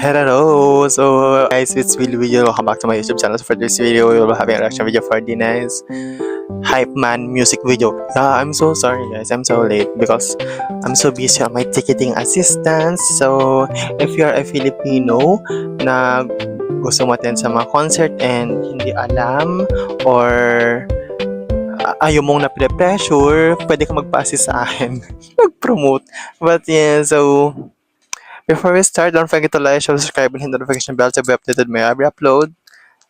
Hello! So guys, it's Willy Video. Welcome back to my YouTube channel. So for this video, we will be having a reaction video for Dina's Hype Man music video. Yeah, I'm so sorry guys. I'm so late because I'm so busy on my ticketing assistance. So if you are a Filipino na gusto mo-attend sa mga concert and hindi alam or ayaw mong na-pressure, pwede ka magpa-assist sa akin. Mag-promote. But yeah, so before we start, don't forget to like, share, subscribe, and hit the notification bell to be updated my every upload.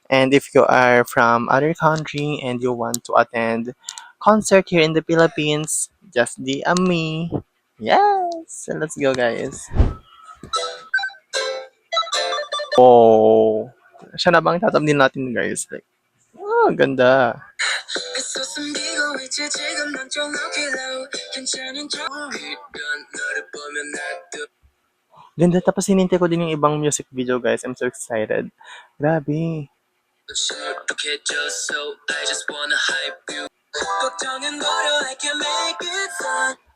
And if you are from other country and you want to attend concert here in the Philippines, just DM me. Yes! So let's go, guys. Oh, siya na bang tatamdin natin, guys? Like, oh, ganda. Ganda, tapos hinintay ko din yung ibang music video, guys. I'm so excited. Grabe.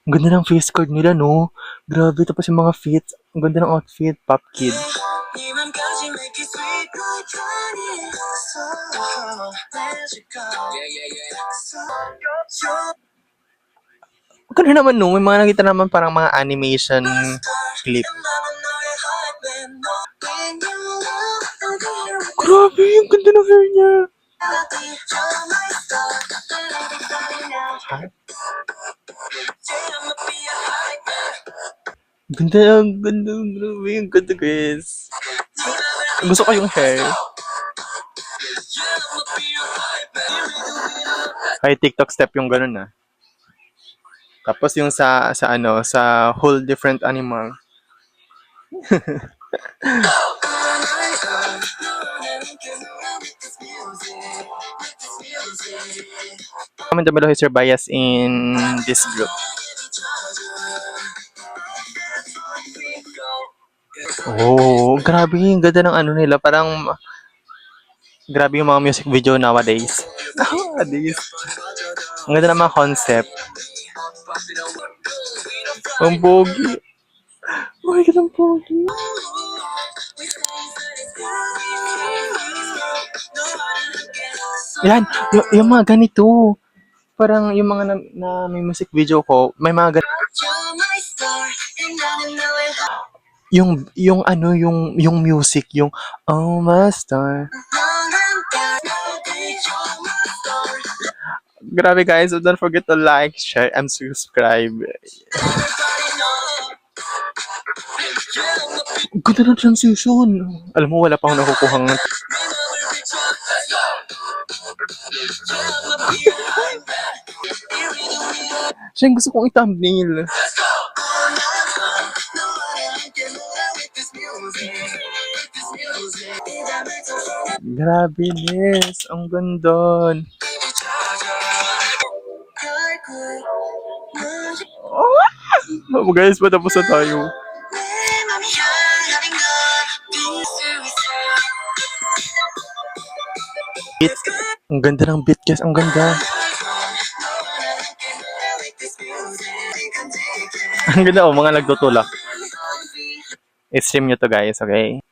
Ang ganda ng face card nila, no? Grabe, tapos yung mga fit. Ang ganda ng outfit, Pop Kid. Ang ganda naman, no? May mga nakita naman parang mga animation clip. Grabe, ang ganda ng hair niya. Ganda, ang ganda, grabe, ang ganda, guys. Gusto ko yung hair. Ay, TikTok step yung ganun, ah. Tapos yung sa whole different animal. Comment down below is your bias in this group. Oh, grabe, ang ganda ng ano nila. Parang, grabe yung mga music video nowadays. Nowadays. Ang ganda ng mga concept. Ang pogi. Oh my God, ang pogi. Yan, yung mga ganito. Parang yung mga na may music video ko, may mga ganito. Yung ano, yung music, yung Oh My Star. Grabe guys, so don't forget to like, share, and subscribe. Ganda ng transition. Alam mo, wala pa akong nakukuhang. Siya yung gusto kong i-thumbnail. Grabe, Nes. Ang ganda. Oh, guys, patapos na tayo. Beat. Ang ganda ng beat, guys. Ang ganda. Ang ganda, oh, mga nagtutulak. I-stream nyo to, guys, okay?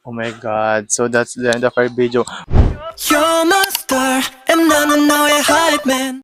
Oh my God. So that's the end of our video. You're my star, and 나는 너의 hype man.